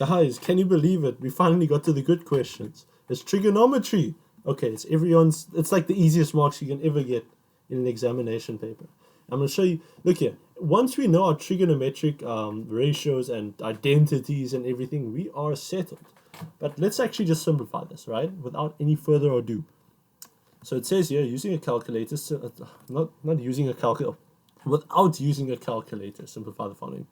Guys, can you believe it? We finally got to the good questions. It's trigonometry. Okay, it's like the easiest marks you can ever get in an examination paper. I'm going to show you. Look here. Once we know our trigonometric ratios and identities and everything, we are settled. But let's actually just simplify this, right? Without any further ado. So it says here, using a calculator, not using a calculator, without using a calculator, simplify the following.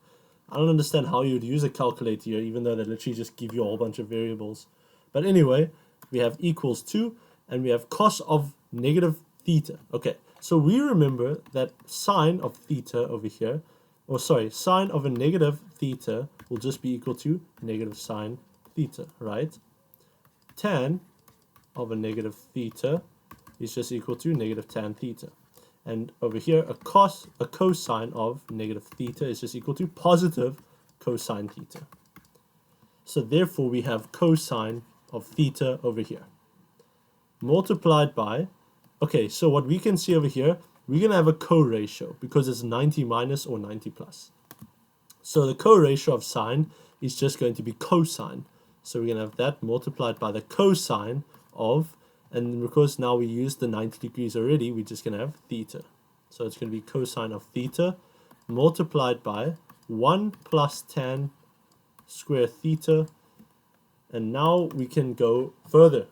I don't understand how you'd use a calculator here, even though they literally just give you a whole bunch of variables. But anyway, we have equals 2, and we have cos of negative theta. Okay, so we remember that sine of theta over here, sine of a negative theta will just be equal to negative sine theta, right? Tan of a negative theta is just equal to negative tan theta. And over here, a cosine of negative theta is just equal to positive cosine theta. So therefore, we have cosine of theta over here. Multiplied by, okay, so what we can see over here, we're going to have a co-ratio because it's 90 minus or 90 plus. So the co-ratio of sine is just going to be cosine. So we're going to have that multiplied by the cosine of, and because now we used the 90 degrees already, we're just going to have theta. So it's going to be cosine of theta multiplied by 1 plus tan square theta. And now we can go further.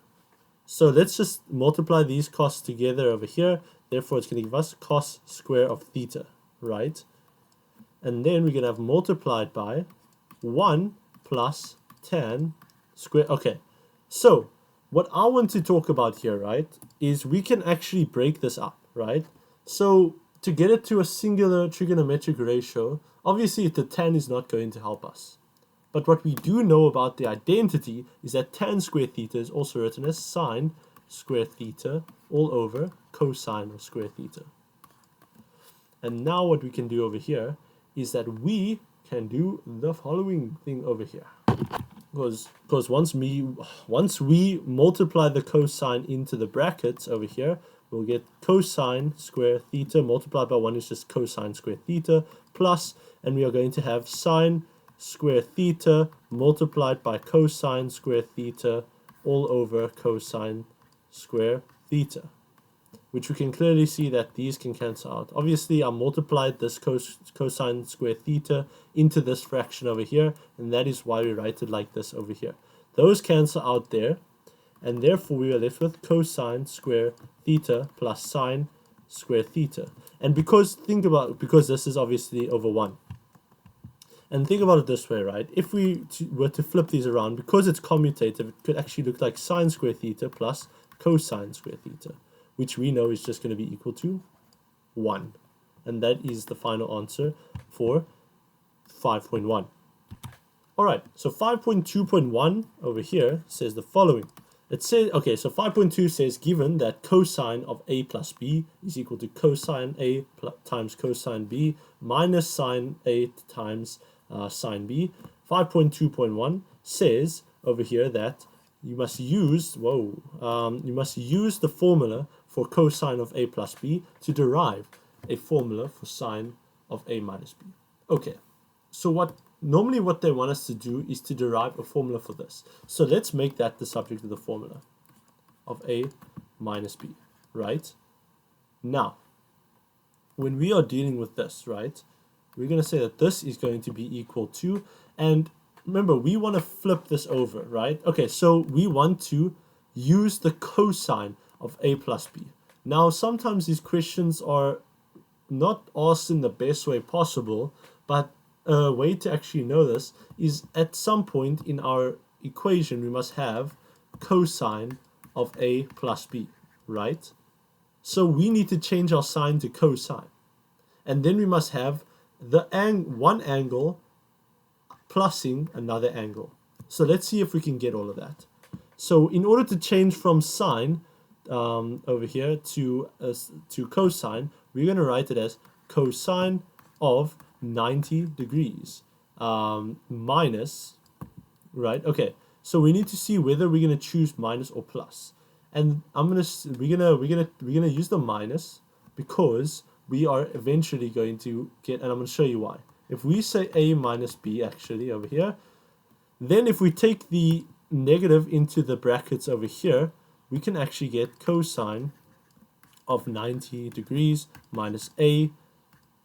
So let's just multiply these costs together over here. Therefore, it's going to give us cos square of theta, right? And then we're going to have multiplied by 1 plus tan square. Okay, so what I want to talk about here, right, is we can actually break this up, right? So to get it to a singular trigonometric ratio, obviously the tan is not going to help us. But what we do know about the identity is that tan square theta is also written as sine square theta all over cosine of square theta. And now what we can do over here is that we can do the following thing over here. Because once we multiply the cosine into the brackets over here, we'll get cosine square theta multiplied by 1 is just cosine square theta plus, and we are going to have sine square theta multiplied by cosine square theta all over cosine square theta, which we can clearly see that these can cancel out. Obviously, I multiplied this cosine square theta into this fraction over here, and that is why we write it like this over here. Those cancel out there, and therefore we are left with cosine square theta plus sine square theta. And because this is obviously over 1. And think about it this way, right? If we were to flip these around, because it's commutative, it could actually look like sine square theta plus cosine square theta, which we know is just going to be equal to 1. And that is the final answer for 5.1. Alright, so 5.2.1 over here says the following. It says, okay, so 5.2 says given that cosine of a plus b is equal to cosine a times cosine b minus sine a times sine b. 5.2.1 says over here that you must use the formula for cosine of a plus b to derive a formula for sine of a minus b. Okay, so normally what they want us to do is to derive a formula for this. So let's make that the subject of the formula of a minus b, right? Now, when we are dealing with this, right, we're going to say that this is going to be equal to, and remember, we want to flip this over, right? Okay, so we want to use the cosine of a plus b. Now, sometimes these questions are not asked in the best way possible, but a way to actually know this is at some point in our equation, we must have cosine of a plus b, right? So we need to change our sign to cosine. And then we must have one angle plusing another angle. So let's see if we can get all of that. So in order to change from sine over here to cosine, we're going to write it as cosine of 90 degrees minus, right? Okay, so we need to see whether we're going to choose minus or plus. And we're gonna use the minus because we are eventually going to get, and I'm going to show you why. If we say a minus b, actually over here, Then if we take the negative into the brackets over here, we can actually get cosine of 90 degrees minus a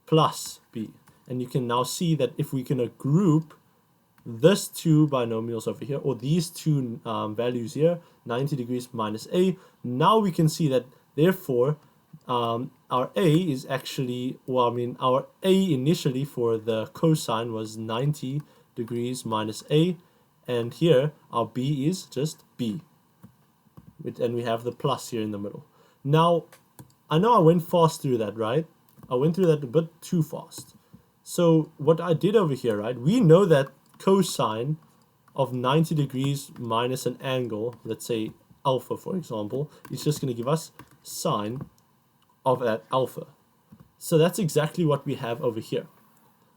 plus b. And you can now see that if we can group this two binomials over here, or these two values here, 90 degrees minus a, now we can see that therefore our a is actually, well, I mean, our a initially for the cosine was 90 degrees minus a, and here our b is just b, and we have the plus here in the middle. Now, I know I went fast through that, right? I went through that a bit too fast. So what I did over here, right, we know that cosine of 90 degrees minus an angle, let's say alpha for example, is just going to give us sine of that alpha. So that's exactly what we have over here.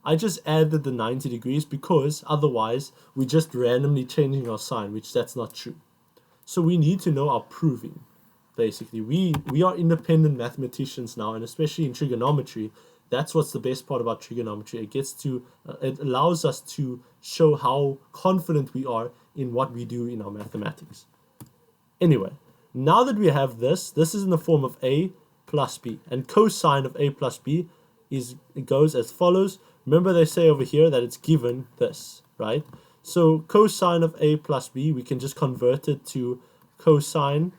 I just added the 90 degrees because otherwise we're just randomly changing our sign, which that's not true. So we need to know our proving. Basically, we are independent mathematicians now, and especially in trigonometry, that's what's the best part about trigonometry. It allows us to show how confident we are in what we do in our mathematics. Anyway, now that we have this is in the form of a plus b, and cosine of a plus b it goes as follows. Remember, they say over here that it's given this, right? So cosine of a plus b, we can just convert it to cosine.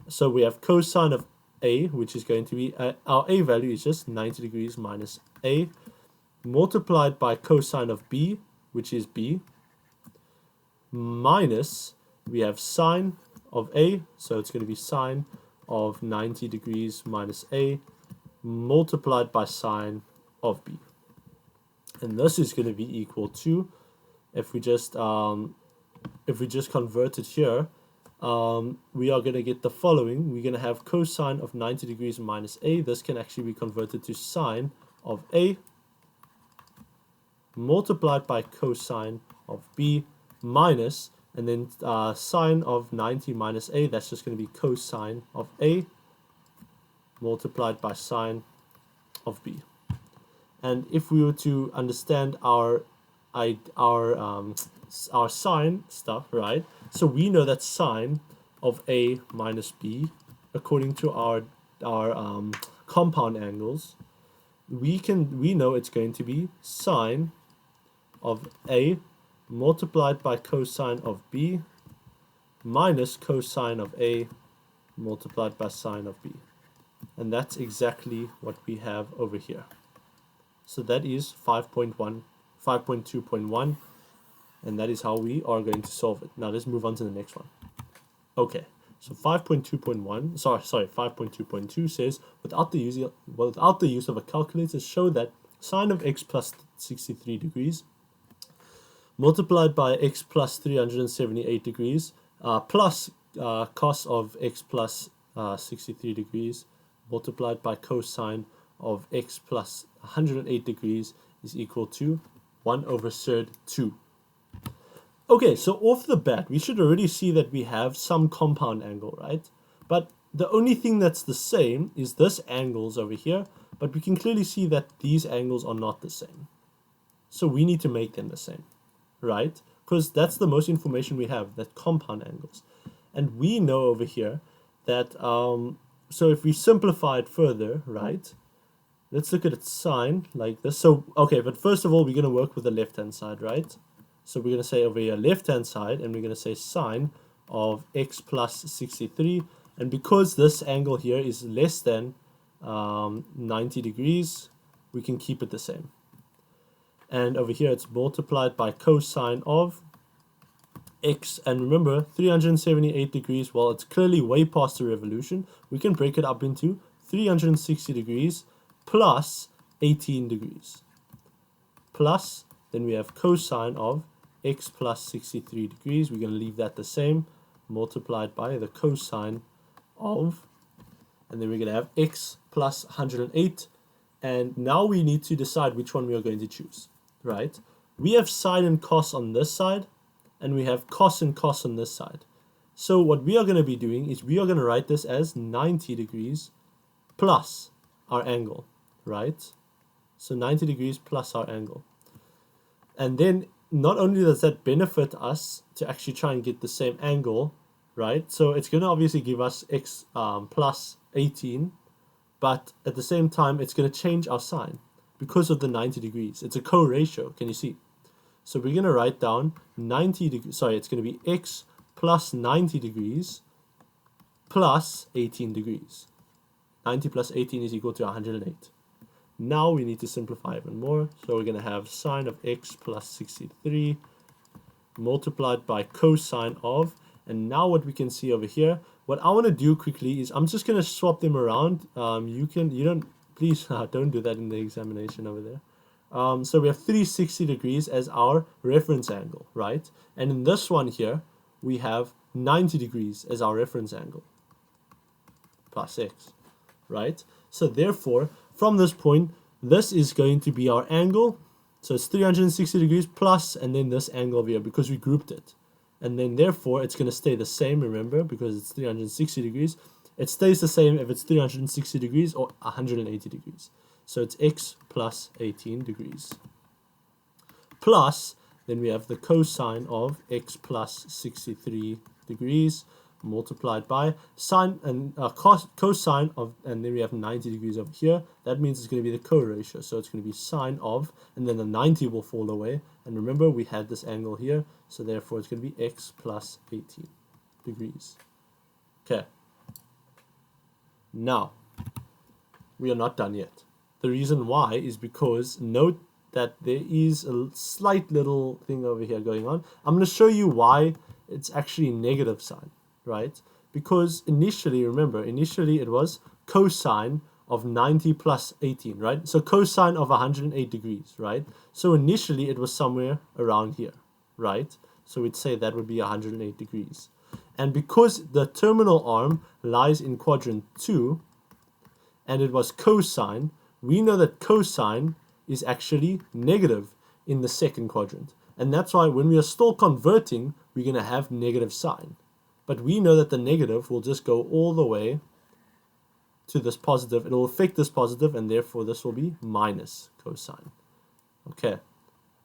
So we have cosine of a, which is going to be, our a value is just 90 degrees minus a, multiplied by cosine of b, which is b, minus, we have sine of a, so it's going to be sine of 90 degrees minus a, multiplied by sine of b. And this is going to be equal to, if we just convert it here, we are going to get the following. We're going to have cosine of 90 degrees minus a. This can actually be converted to sine of a, multiplied by cosine of b, minus, and then sine of 90 minus a, that's just going to be cosine of a, multiplied by sine of b. And if we were to understand our sine stuff, right? So we know that sine of a minus b, according to our compound angles, we know it's going to be sine of a multiplied by cosine of b minus cosine of a multiplied by sine of b. And that's exactly what we have over here. So that is 5.2.1, and that is how we are going to solve it. Now let's move on to the next one. Okay, so 5.2 says, without the use of a calculator, show that sine of x plus 63 degrees multiplied by x plus 378 degrees plus cos of x plus 63 degrees multiplied by cosine of x plus 108 degrees is equal to 1 over third 2. Okay, so off the bat, we should already see that we have some compound angle, right? But the only thing that's the same is this angles over here, but we can clearly see that these angles are not the same. So we need to make them the same, right? Because that's the most information we have, that compound angles. And we know over here that, so if we simplify it further, right? Let's look at its sign like this. So, okay, but first of all, we're going to work with the left-hand side, right? So we're going to say over here left-hand side, and we're going to say sine of x plus 63. And because this angle here is less than 90 degrees, we can keep it the same. And over here, it's multiplied by cosine of x. And remember, 378 degrees, well, it's clearly way past the revolution. We can break it up into 360 degrees plus 18 degrees. Plus, then we have cosine of x plus 63 degrees. We're going to leave that the same, multiplied by the cosine of, and then we're going to have x plus 108. And now we need to decide which one we are going to choose, right? We have sine and cos on this side, and we have cos and cos on this side. So what we are going to be doing is we are going to write this as 90 degrees plus our angle, right? So 90 degrees plus our angle. And then not only does that benefit us to actually try and get the same angle, right? So it's going to obviously give us x plus 18, but at the same time, it's going to change our sign because of the 90 degrees. It's a co-ratio, can you see? So we're going to write down 90 degrees, sorry, it's going to be x plus 90 degrees plus 18 degrees. 90 plus 18 is equal to 108. Now we need to simplify even more. So we're going to have sine of x plus 63 multiplied by cosine of, and now what we can see over here, what I want to do quickly is I'm just going to swap them around. Please don't do that in the examination over there. So we have 360 degrees as our reference angle, right? And in this one here, we have 90 degrees as our reference angle, plus x, right? So therefore, from this point, this is going to be our angle. So it's 360 degrees plus, and then this angle over here, because we grouped it. And then therefore, it's going to stay the same, remember, because it's 360 degrees. It stays the same if it's 360 degrees or 180 degrees. So it's x plus 18 degrees. Plus, then we have the cosine of x plus 63 degrees multiplied by sine and cosine of, and then we have 90 degrees over here. That means it's going to be the co-ratio. So it's going to be sine of, and then the 90 will fall away. And remember, we had this angle here. So therefore, it's going to be x plus 18 degrees. Okay. Now, we are not done yet. The reason why is because note that there is a slight little thing over here going on. I'm going to show you why it's actually negative sign, right? Because initially, remember, it was cosine of 90 plus 18, right? So cosine of 108 degrees, right? So initially, it was somewhere around here, right? So we'd say that would be 108 degrees. And because the terminal arm lies in quadrant 2, and it was cosine, we know that cosine is actually negative in the second quadrant. And that's why when we are still converting, we're going to have negative sign. But we know that the negative will just go all the way to this positive. It will affect this positive, and therefore this will be minus cosine. Okay,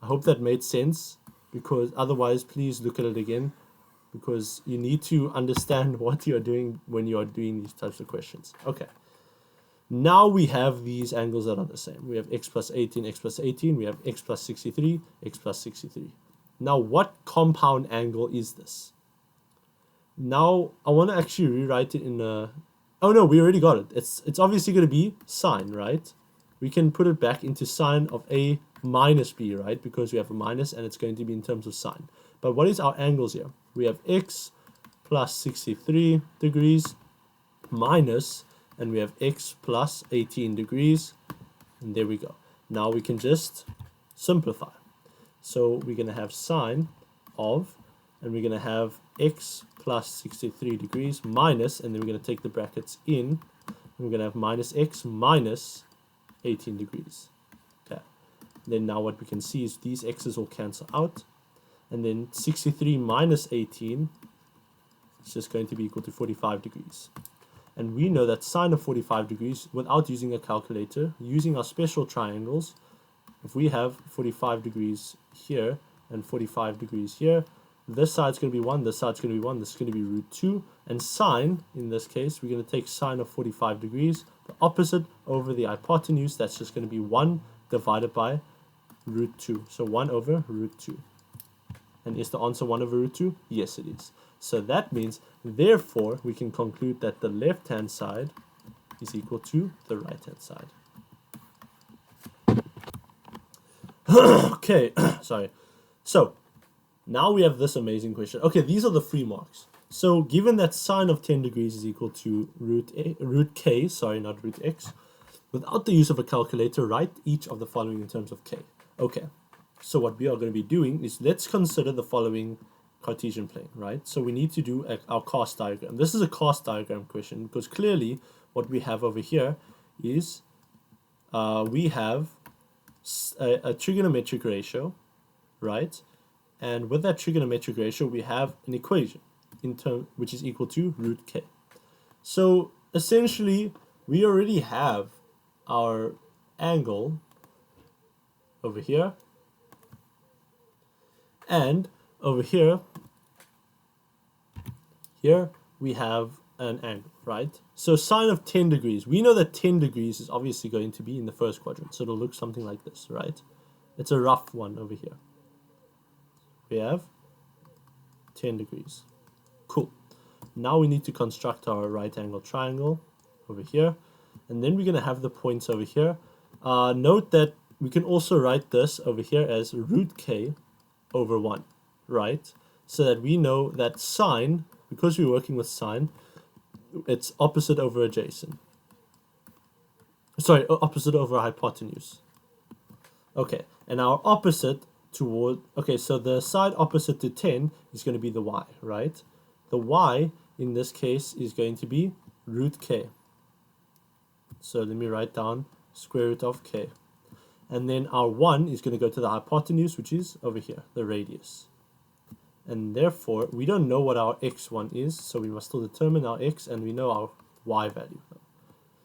I hope that made sense, because otherwise please look at it again, because you need to understand what you're doing when you are doing these types of questions. Okay. Now we have these angles that are the same. We have x plus 18, x plus 18. We have x plus 63, x plus 63. Now, what compound angle is this? Now, I want to actually rewrite it in a... Oh, no, we already got it. It's obviously going to be sine, right? We can put it back into sine of a minus b, right? Because we have a minus, and it's going to be in terms of sine. But what is our angles here? We have x plus 63 degrees minus... and we have x plus 18 degrees, and there we go. Now we can just simplify. So we're going to have sine of, and we're going to have x plus 63 degrees minus, and then we're going to take the brackets in, and we're going to have minus x minus 18 degrees. Okay. Then now what we can see is these x's will cancel out, and then 63 minus 18 is just going to be equal to 45 degrees. And we know that sine of 45 degrees, without using a calculator, using our special triangles, if we have 45 degrees here and 45 degrees here, this side's going to be 1, this side's going to be 1, this is going to be root 2. And sine, in this case, we're going to take sine of 45 degrees, the opposite over the hypotenuse, that's just going to be 1 divided by root 2. So 1 over root 2. And is the answer 1 over root 2? Yes, it is. So that means, therefore, we can conclude that the left-hand side is equal to the right-hand side. Okay, sorry. So, now we have this amazing question. Okay, these are the free marks. So, given that sine of 10 degrees is equal to root k, sorry, not root x, without the use of a calculator, write each of the following in terms of k. Okay, so what we are going to be doing is, let's consider the following Cartesian plane, right? So we need to do our cast diagram. This is a cast diagram question, because clearly what we have over here is we have a trigonometric ratio, right? And with that trigonometric ratio, we have an equation which is equal to root k. So essentially, we already have our angle over here. And over here we have an angle, right? So sine of 10 degrees. We know that 10 degrees is obviously going to be in the first quadrant. So it'll look something like this, right? It's a rough one over here. We have 10 degrees. Cool. Now we need to construct our right angle triangle over here. And then we're going to have the points over here. Note that we can also write this over here as root k over 1, right? So that we know that sine, because we're working with sine, it's opposite over adjacent. Sorry, opposite over hypotenuse. Okay, and our opposite toward, okay, so the side opposite to 10 is going to be the y, right? The y in this case is going to be root k. So let me write down square root of k. And then our 1 is going to go to the hypotenuse, which is over here, the radius. And therefore, we don't know what our x1 is, so we must still determine our x, and we know our y value.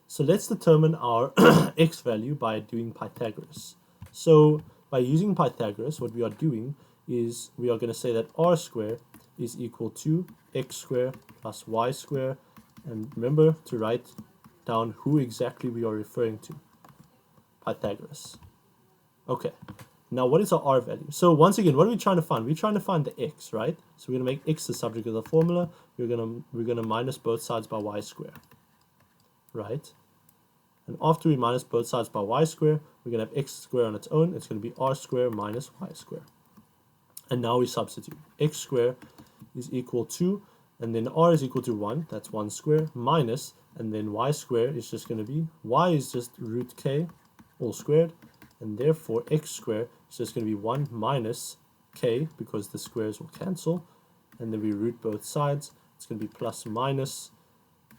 So let's determine our x value by doing Pythagoras. So by using Pythagoras, what we are doing is we are going to say that r squared is equal to x squared plus y squared. And remember to write down who exactly we are referring to. Pythagoras. Okay. Now, what is our r value? So once again, what are we trying to find? We're trying to find the x, right? So we're going to make x the subject of the formula. We're going to minus both sides by y squared, right? And after we minus both sides by y squared, we're going to have x squared on its own. It's going to be r squared minus y squared. And now we substitute. X squared is equal to, and then r is equal to 1. That's 1 squared minus, and then y squared is just going to be, y is just root k all squared. And therefore, x squared is just going to be 1 minus k, because the squares will cancel. And then we root both sides. It's going to be plus minus.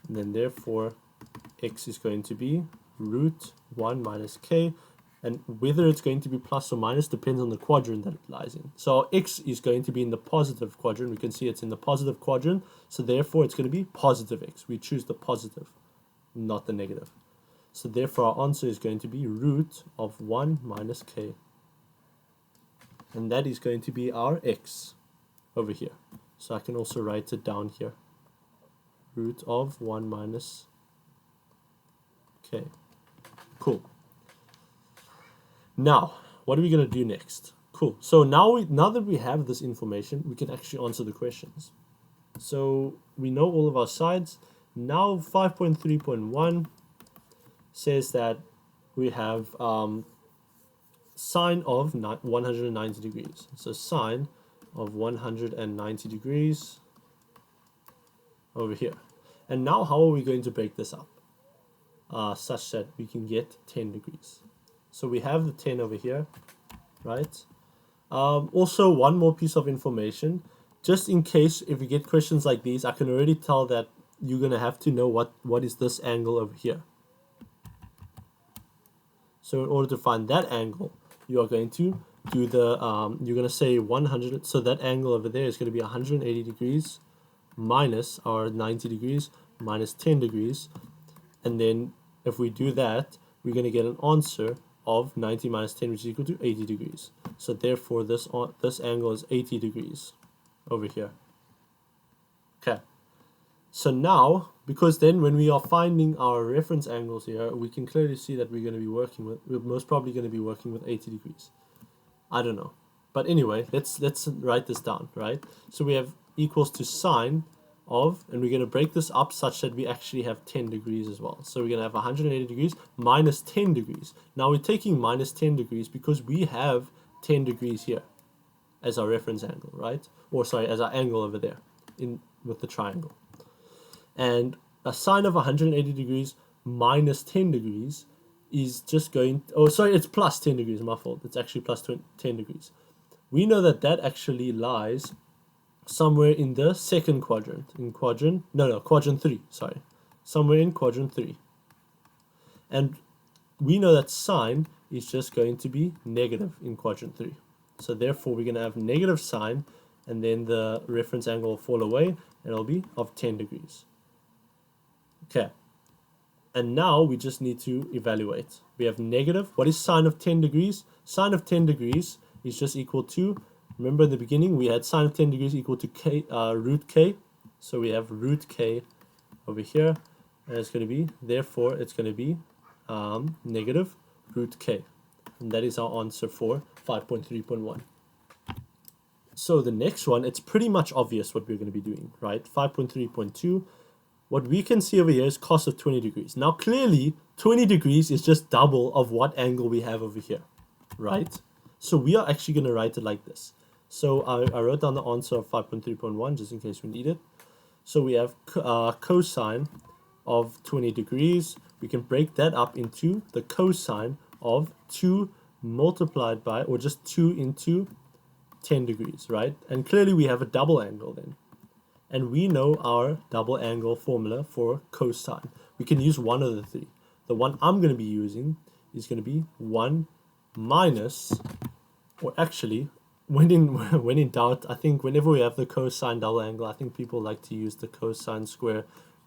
And then therefore, x is going to be root 1 minus k. And whether it's going to be plus or minus depends on the quadrant that it lies in. So our x is going to be in the positive quadrant. We can see it's in the positive quadrant. So therefore, it's going to be positive x. We choose the positive, not the negative. So therefore, our answer is going to be root of 1 minus k. And that is going to be our x over here. So I can also write it down here. Root of 1 minus k. Cool. Now, what are we going to do next? Cool. So now that we have this information, we can actually answer the questions. So we know all of our sides. Now 5.3.1 says that we have sine of 190 degrees. So sine of 190 degrees over here. And now how are we going to break this up? Such that we can get 10 degrees. So we have the 10 over here, right? Also, one more piece of information. Just in case if we get questions like these, I can already tell that you're going to have to know what is this angle over here. So in order to find that angle, you are going to do the, you're going to say 100, so that angle over there is going to be 180 degrees minus our 90 degrees minus 10 degrees. And then if we do that, we're going to get an answer of 90 minus 10, which is equal to 80 degrees. So therefore, this angle is 80 degrees over here. Okay. So now, because then when we are finding our reference angles here, we can clearly see that we're most probably going to be working with 80 degrees. I don't know. But anyway, let's write this down, right? So we have equals to sine of, and we're going to break this up such that we actually have 10 degrees as well. So we're going to have 180 degrees minus 10 degrees. Now we're taking minus 10 degrees because we have 10 degrees here as our reference angle, right? Or sorry, as our angle over there with the triangle. And a sine of 180 degrees minus 10 degrees is just going, it's plus 10 degrees, my fault. It's actually plus 10 degrees. We know that that actually lies somewhere in the second quadrant. Quadrant 3, sorry. Somewhere in quadrant 3. And we know that sine is just going to be negative in quadrant 3. So therefore, we're going to have negative sine, and then the reference angle will fall away, and it'll be of 10 degrees. Okay. And now we just need to evaluate. We have negative. What is sine of 10 degrees? Sine of 10 degrees is just equal to Remember in the beginning we had sine of 10 degrees equal to k, root k. So we have root k over here, and it's going to be, therefore it's going to be negative root k. And that is our answer for 5.3.1. So the next one, it's pretty much obvious what we're going to be doing, right? 5.3.2. What we can see over here is cos of 20 degrees. Now clearly 20 degrees is just double of what angle we have over here, right? So we are actually going to write it like this. So I wrote down the answer of 5.3.1 just in case we need it. So we have cosine of 20 degrees. We can break that up into the cosine of 2 multiplied by, or just 2 into 10 degrees, right? And clearly we have a double angle then. And we know our double angle formula for cosine. We can use one of the three. The one I'm going to be using is going to be 1 minus, or actually, when in doubt, I think whenever we have the cosine double angle, I think people like to use the cosine square,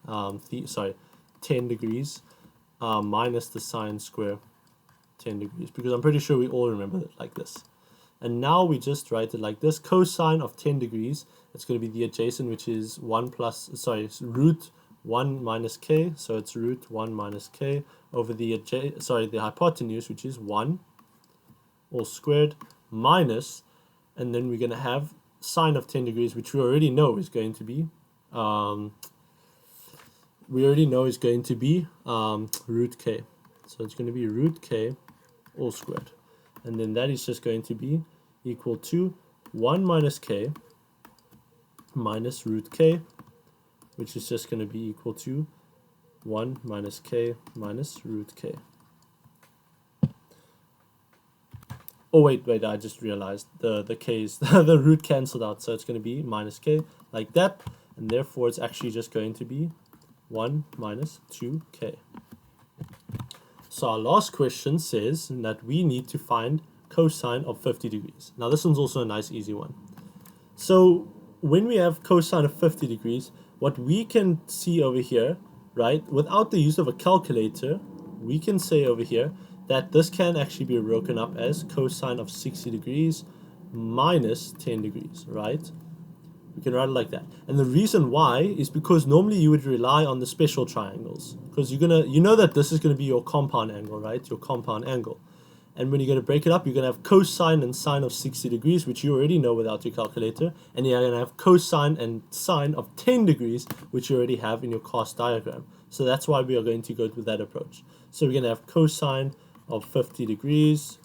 10 degrees minus the sine square 10 degrees, because I'm pretty sure we all remember it like this. And now we just write it like this. Cosine of 10 degrees, it's going to be the adjacent, which is root 1 minus k. So it's root 1 minus k over the hypotenuse, which is 1 all squared, minus, and then we're going to have sine of 10 degrees, which we already know is going to be root k. So it's going to be root k all squared. And then that is just going to be equal to 1 minus k minus root k, which is just going to be equal to 1 minus k minus root k. Oh, wait, I just realized the k's, the root cancelled out, so it's going to be minus k, like that, and therefore it's actually just going to be 1 minus 2k. So our last question says that we need to find cosine of 50 degrees. Now this one's also a nice easy one. So when we have cosine of 50 degrees, what we can see over here, right, without the use of a calculator, we can say over here that this can actually be broken up as cosine of 60 degrees minus 10 degrees, right? We can write it like that. And the reason why is because normally you would rely on the special triangles, because you know that this is going to be your compound angle, right? Your compound angle. And when you're going to break it up, you're going to have cosine and sine of 60 degrees, which you already know without your calculator. And you're going to have cosine and sine of 10 degrees, which you already have in your cos diagram. So that's why we are going to go with that approach. So we're going to have cosine of 50 degrees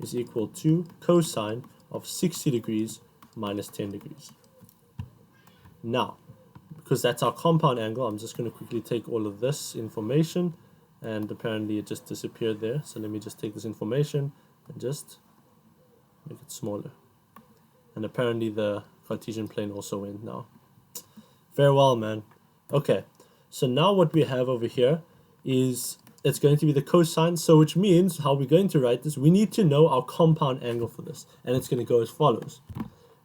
is equal to cosine of 60 degrees minus 10 degrees. Now, because that's our compound angle, I'm just going to quickly take all of this information, and apparently it just disappeared there. So let me just take this information and just make it smaller. And apparently the Cartesian plane also went now. Farewell, man. Okay, so now what we have over here is it's going to be the cosine, so which means how we're going to write this, we need to know our compound angle for this, and it's going to go as follows.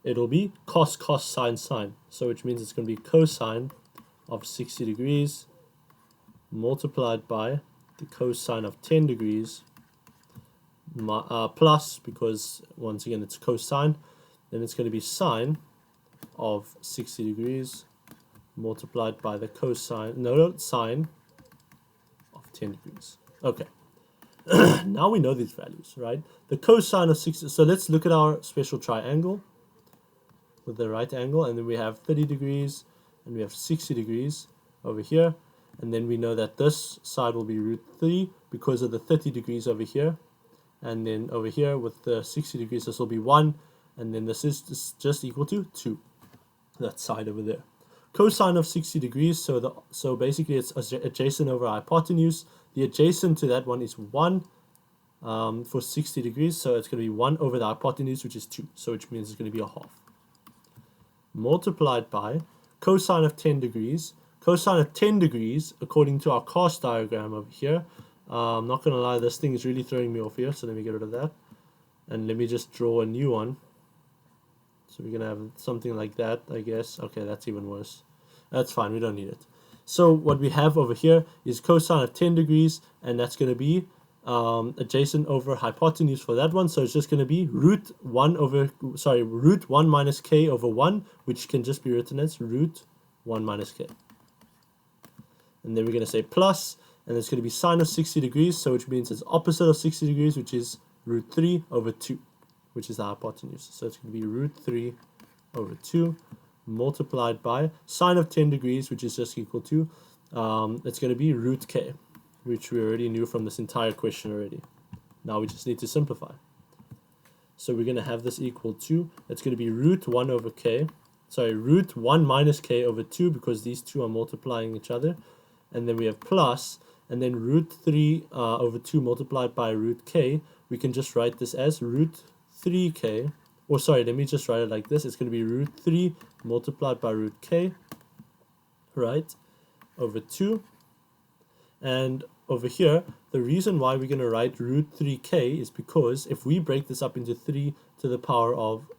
It'll be cos, sine, sine, so which means it's going to be cosine of 60 degrees multiplied by the cosine of 10 degrees plus, because once again it's cosine, then it's going to be sine of 60 degrees multiplied by the sine of 10 degrees. Okay. Now we know these values, right? The cosine of 60, so let's look at our special triangle with the right angle, and then we have 30 degrees and we have 60 degrees over here, and then we know that this side will be root 3 because of the 30 degrees over here, and then over here with the 60 degrees this will be 1, and then this is just equal to 2, that side over there. Cosine of 60 degrees, so basically it's adjacent over hypotenuse. The adjacent to that one is 1 for 60 degrees, so it's going to be 1 over the hypotenuse, which is 2, so which means it's going to be a half. Multiplied by cosine of 10 degrees. Cosine of 10 degrees, according to our cos diagram over here, I'm not going to lie, this thing is really throwing me off here, so let me get rid of that. And let me just draw a new one. So we're going to have something like that, I guess. Okay, that's even worse. That's fine, we don't need it. So what we have over here is cosine of 10 degrees, and that's going to be adjacent over hypotenuse for that one. So it's just going to be root 1 minus k over 1, which can just be written as root 1 minus k. And then we're going to say plus, and it's going to be sine of 60 degrees, so which means it's opposite of 60 degrees, which is root 3 over 2, which is the hypotenuse. So it's going to be root 3 over 2 multiplied by sine of 10 degrees, which is just equal to, it's going to be root k, which we already knew from this entire question already. Now we just need to simplify. So we're going to have this equal to, it's going to be root 1 over k, sorry, root 1 minus k over 2, because these two are multiplying each other. And then we have plus, and then root 3 over 2 multiplied by root k. We can just write this as root 3k, or sorry, let me just write it like this. It's going to be root 3 multiplied by root k, right, over 2. And over here, the reason why we're going to write root 3k is because if we break this up into 3 to the power of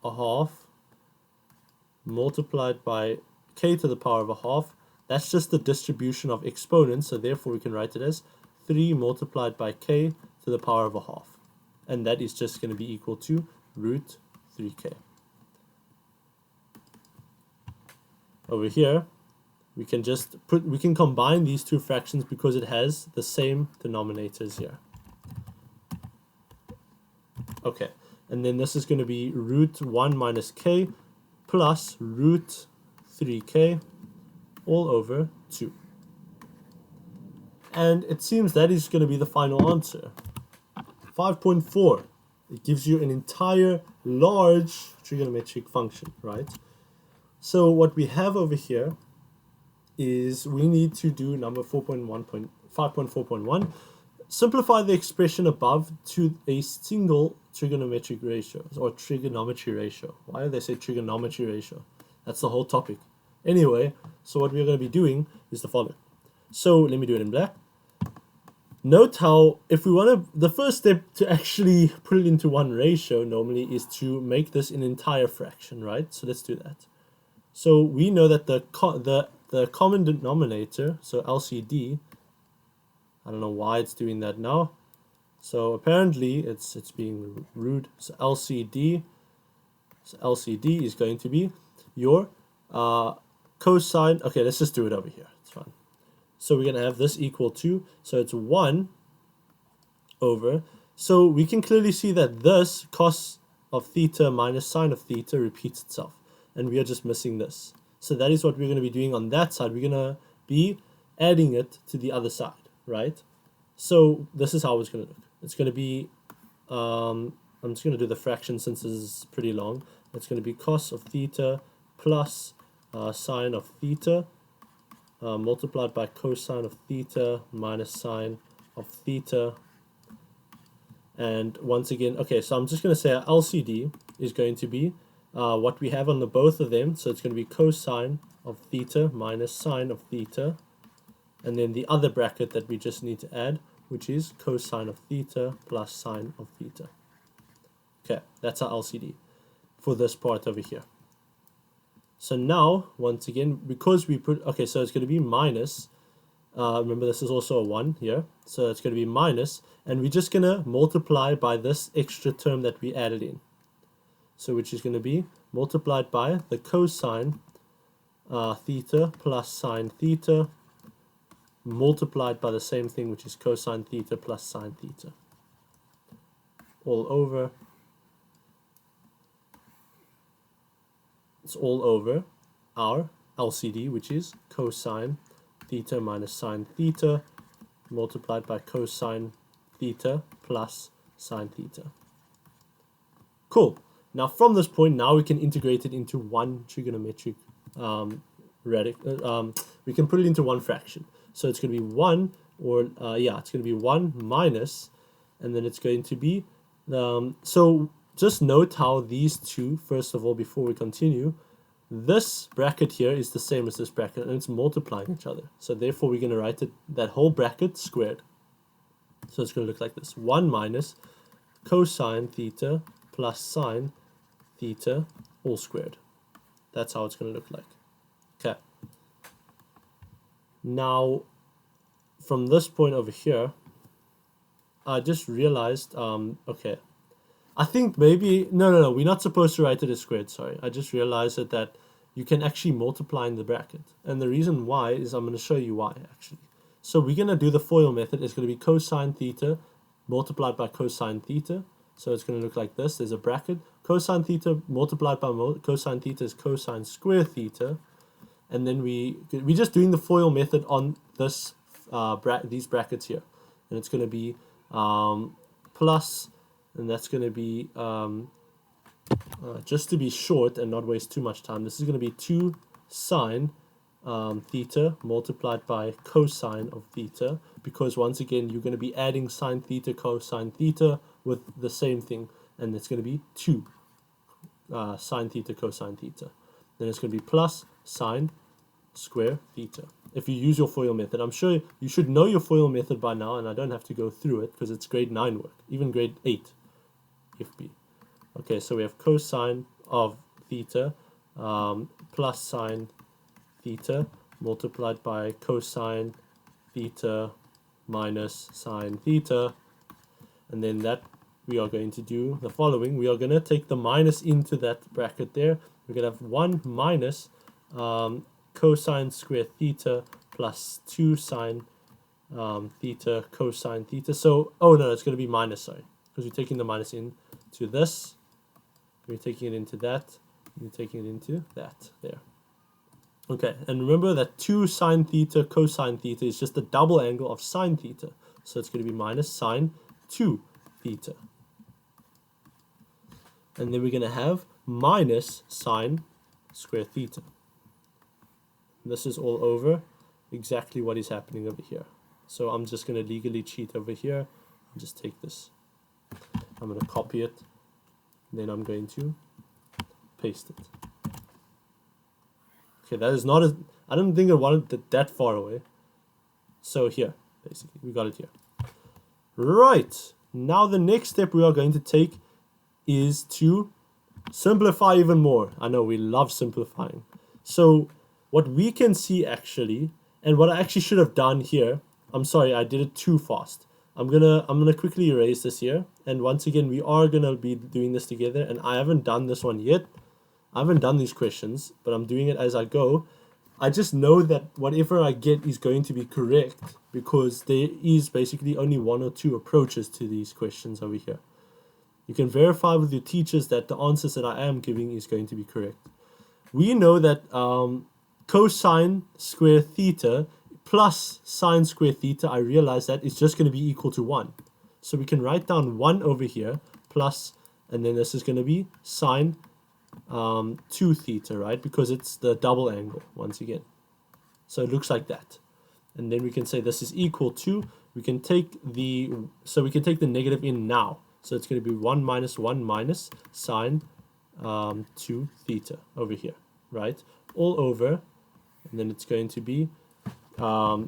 a half multiplied by k to the power of a half, that's just the distribution of exponents, so therefore we can write it as 3 multiplied by k to the power of a half. And that is just going to be equal to root 3k. Over here, we can just we can combine these two fractions because it has the same denominators here. Okay, and then this is going to be root 1 minus k plus root 3k all over 2. And it seems that is going to be the final answer. 5.4. It gives you an entire large trigonometric function, right? So what we have over here is we need to do number 5.4.1. Simplify the expression above to a single trigonometric ratio, or trigonometry ratio. Why do they say trigonometry ratio? That's the whole topic. Anyway, so what we're going to be doing is the following. So let me do it in black. Note how if we want to, the first step to actually put it into one ratio normally is to make this an entire fraction, right? So let's do that. So we know that the common denominator, so LCD, I don't know why it's doing that now. So apparently it's being rude. So LCD is going to be your cosine. Okay, let's just do it over here. It's fine. So we're going to have this equal to, so it's 1 over, so we can clearly see that this cos of theta minus sine of theta repeats itself. And we are just missing this. So that is what we're going to be doing on that side. We're going to be adding it to the other side, right? So this is how it's going to look. It's going to be, I'm just going to do the fraction since this is pretty long. It's going to be cos of theta plus sine of theta multiplied by cosine of theta minus sine of theta. And once again, okay, so I'm just going to say our LCD is going to be what we have on the both of them. So it's going to be cosine of theta minus sine of theta. And then the other bracket that we just need to add, which is cosine of theta plus sine of theta. Okay, that's our LCD for this part over here. So now, once again, because we put, okay, so it's going to be minus, remember this is also a 1 here, so it's going to be minus, and we're just going to multiply by this extra term that we added in. So which is going to be multiplied by the cosine theta plus sine theta multiplied by the same thing, which is cosine theta plus sine theta. All over. It's all over our LCD, which is cosine theta minus sine theta multiplied by cosine theta plus sine theta. Cool. Now from this point, now we can integrate it into one trigonometric we can put it into one fraction. So it's going to be 1, or it's going to be 1 minus, and then it's going to be, so just note how these two, first of all, before we continue, this bracket here is the same as this bracket, and it's multiplying each other. So therefore, we're going to write that whole bracket squared. So it's going to look like this. 1 minus cosine theta plus sine theta all squared. That's how it's going to look like. Okay. Now, from this point over here, I just realized, okay. I think maybe, no, we're not supposed to write it as squared, sorry. I just realized that you can actually multiply in the bracket. And the reason why is I'm going to show you why, actually. So we're going to do the FOIL method. It's going to be cosine theta multiplied by cosine theta. So it's going to look like this. There's a bracket. Cosine theta multiplied by cosine theta is cosine square theta. And then we're just doing the FOIL method on this these brackets here. And it's going to be plus, and that's going to be, just to be short and not waste too much time, this is going to be 2 sine theta multiplied by cosine of theta, because once again you're going to be adding sine theta cosine theta with the same thing, and it's going to be 2 sine theta cosine theta. Then it's going to be plus sine square theta. If you use your FOIL method, I'm sure you should know your FOIL method by now, and I don't have to go through it because it's grade 9 work, even grade 8 FB. Okay, so we have cosine of theta plus sine theta multiplied by cosine theta minus sine theta, and then that we are going to do the following. We are going to take the minus into that bracket there. We're going to have 1 minus cosine square theta plus 2 sine theta cosine theta. So, oh no, it's going to be minus, sorry, because we're taking the minus into this, we're taking it into that, and we're taking it into that, there. Okay, and remember that 2 sine theta cosine theta is just the double angle of sine theta. So it's going to be minus sine 2 theta. And then we're going to have minus sine square theta. And this is all over exactly what is happening over here. So I'm just going to legally cheat over here and just take this. I'm going to copy it. Then I'm going to paste it. Okay, that is not as, I don't think I wanted it that far away. So here, basically, we got it here. Right, now the next step we are going to take is to simplify even more. I know we love simplifying. So what we can see actually, and what I actually should have done here, I'm sorry, I did it too fast. I'm gonna quickly erase this here, and once again we are gonna be doing this together, and I haven't done this one yet. I haven't done these questions, but I'm doing it as I go. I just know that whatever I get is going to be correct because there is basically only 1 or 2 approaches to these questions over here. You can verify with your teachers that the answers that I am giving is going to be correct. We know that cosine square theta plus sine square theta, I realize that is just going to be equal to 1. So we can write down 1 over here plus, and then this is going to be sine 2 theta, right? Because it's the double angle once again. So it looks like that. And then we can say this is equal to, we can take the negative in now. So it's going to be 1 minus sine 2 theta over here, right? All over, and then it's going to be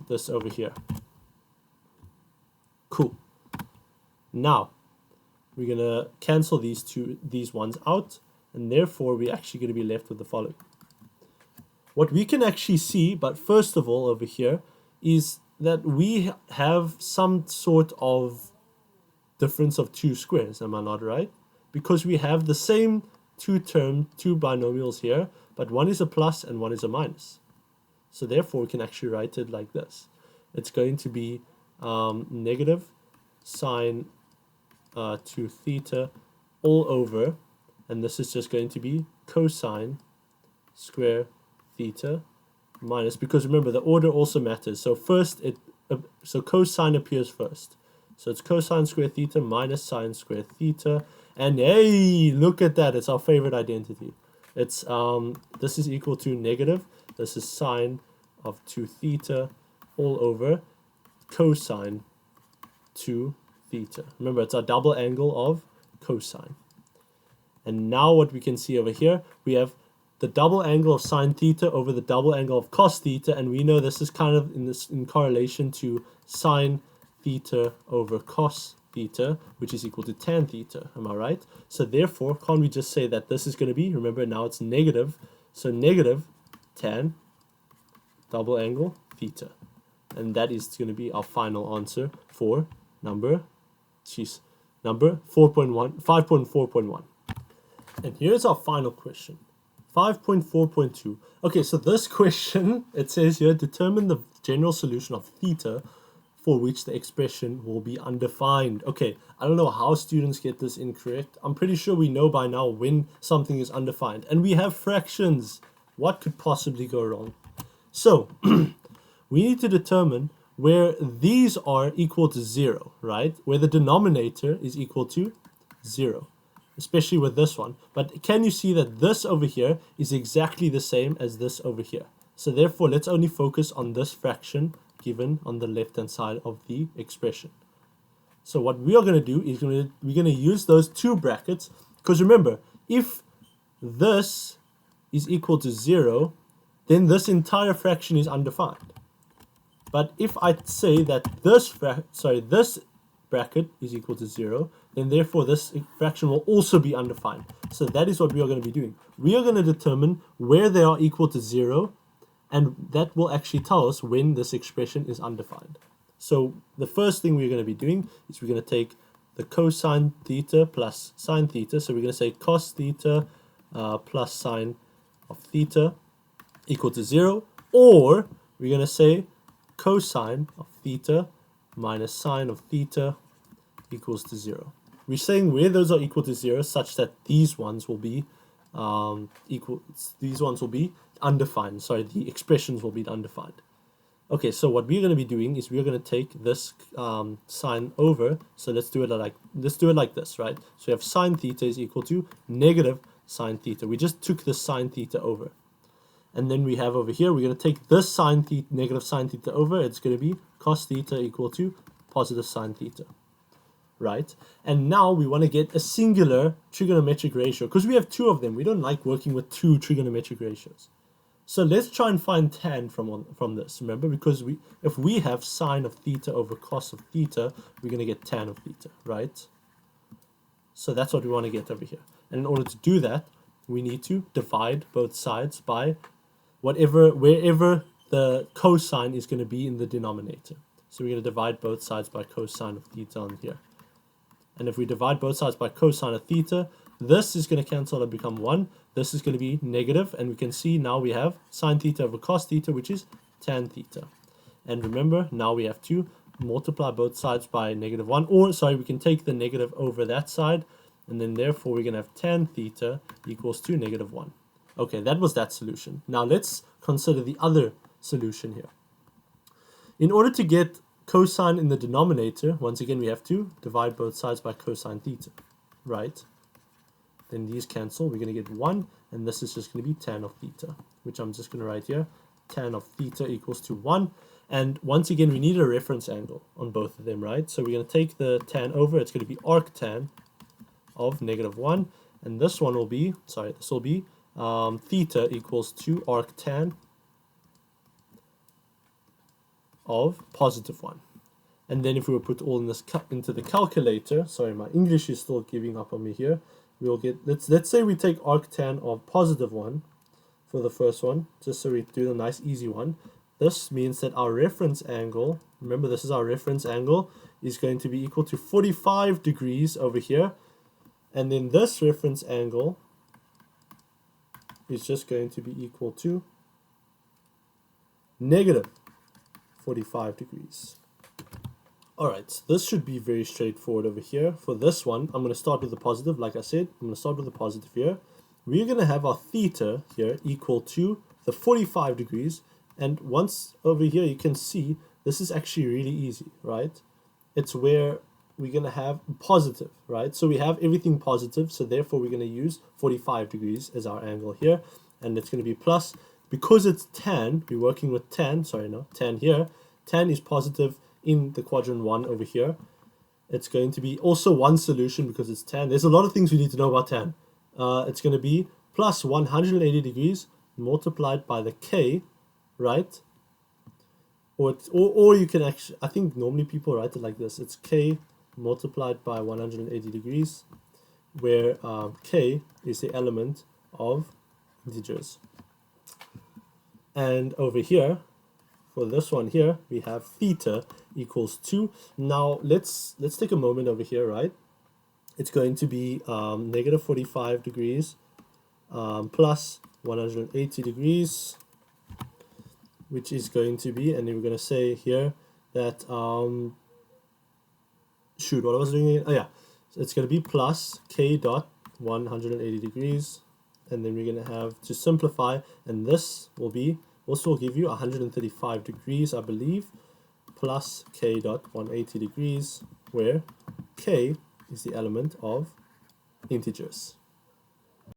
this over here. Cool. Now we're going to cancel these ones out, and therefore we're actually going to be left with the following. What we can actually see, but first of all over here, is that we have some sort of difference of 2 squares, am I not right? Because we have the same two binomials here, but one is a plus and one is a minus. So therefore we can actually write it like this. It's going to be negative sine 2 theta all over, and this is just going to be cosine square theta minus, because remember the order also matters. So first so cosine appears first. So it's cosine square theta minus sine square theta, and hey, look at that, it's our favorite identity. It's this is equal to negative, this is sine of 2 theta all over cosine 2 theta. Remember, it's a double angle of cosine. And now what we can see over here, we have the double angle of sine theta over the double angle of cos theta, and we know this is kind of in correlation to sine theta over cos theta, which is equal to tan theta. Am I right? So therefore, can't we just say that this is going to be, remember now it's negative, so negative tan double angle theta. And that is going to be our final answer for number number 5.4.1. And here's our final question. 5.4.2. Okay, so this question, it says here, determine the general solution of theta for which the expression will be undefined. Okay, I don't know how students get this incorrect. I'm pretty sure we know by now when something is undefined. And we have fractions. What could possibly go wrong? So, we need to determine where these are equal to 0, right? Where the denominator is equal to 0. Especially with this one. But can you see that this over here is exactly the same as this over here? So therefore, let's only focus on this fraction given on the left-hand side of the expression. So what we are going to do is we're going to use those two brackets. Because remember, if this is equal to 0, then this entire fraction is undefined. But if I say that this bracket is equal to 0, then therefore this fraction will also be undefined. So that is what we are going to be doing. We are going to determine where they are equal to 0, and that will actually tell us when this expression is undefined. So the first thing we're going to be doing is we're going to take the cosine theta plus sine theta. So we're going to say cos theta plus sine of theta equal to 0, or we're going to say cosine of theta minus sine of theta equals to 0. We're saying where those are equal to 0 such that these ones will be undefined. Sorry, the expressions will be undefined. Okay, so what we're going to be doing is we're going to take this sine over. So let's do it like this, right? So we have sine theta is equal to negative sine theta. We just took the sine theta over. And then we have over here, we're going to take this sine theta, negative sine theta over. It's going to be cos theta equal to positive sine theta, right? And now we want to get a singular trigonometric ratio because we have two of them. We don't like working with two trigonometric ratios. So let's try and find tan from this, remember? Because if we have sine of theta over cos of theta, we're going to get tan of theta, right? So that's what we want to get over here. And in order to do that, we need to divide both sides by wherever the cosine is going to be in the denominator. So we're going to divide both sides by cosine of theta on here. And if we divide both sides by cosine of theta, this is going to cancel and become 1. This is going to be negative, and we can see now we have sine theta over cos theta, which is tan theta. And remember, now we have to multiply both sides by negative 1, or sorry, we can take the negative over that side, and then therefore we're going to have tan theta equals to negative 1. Okay, that was that solution. Now let's consider the other solution here. In order to get cosine in the denominator, once again we have to divide both sides by cosine theta, right? Then these cancel, we're going to get 1, and this is just going to be tan of theta, which I'm just going to write here. Tan of theta equals to 1, and once again we need a reference angle on both of them, right? So we're going to take the tan over, it's going to be arctan of negative 1, and this one will be, theta equals to arctan of positive 1. And then if we were put all in this into the calculator, sorry, my English is still giving up on me here, we'll get, let's say we take arctan of positive 1 for the first one, just so we do the nice easy one. This means that our reference angle, remember this is our reference angle, is going to be equal to 45 degrees over here. And then this reference angle is just going to be equal to negative 45 degrees. Alright, so this should be very straightforward over here. For this one, I'm going to start with the positive. Like I said, I'm going to start with the positive here. We're going to have our theta here equal to the 45 degrees. And once over here, you can see this is actually really easy, right? It's where we're going to have positive, right? So we have everything positive, so therefore we're going to use 45 degrees as our angle here, and it's going to be plus. Because it's tan, we're working with tan, tan here. Tan is positive in the quadrant 1 over here. It's going to be also one solution because it's tan. There's a lot of things we need to know about tan. It's going to be plus 180 degrees multiplied by the k, right? Or you can actually, I think normally people write it like this. It's k multiplied by 180 degrees, where k is the element of integers. And over here, for this one here, we have theta equals 2. Now let's take a moment over here, right? It's going to be negative 45 degrees plus 180 degrees, which is going to be, and then we're going to say here that, shoot, what I was doing, oh yeah, so it's going to be plus k dot 180 degrees, and then we're going to have to simplify, and this will be, also will give you 135 degrees, I believe, plus k dot 180 degrees, where k is the element of integers.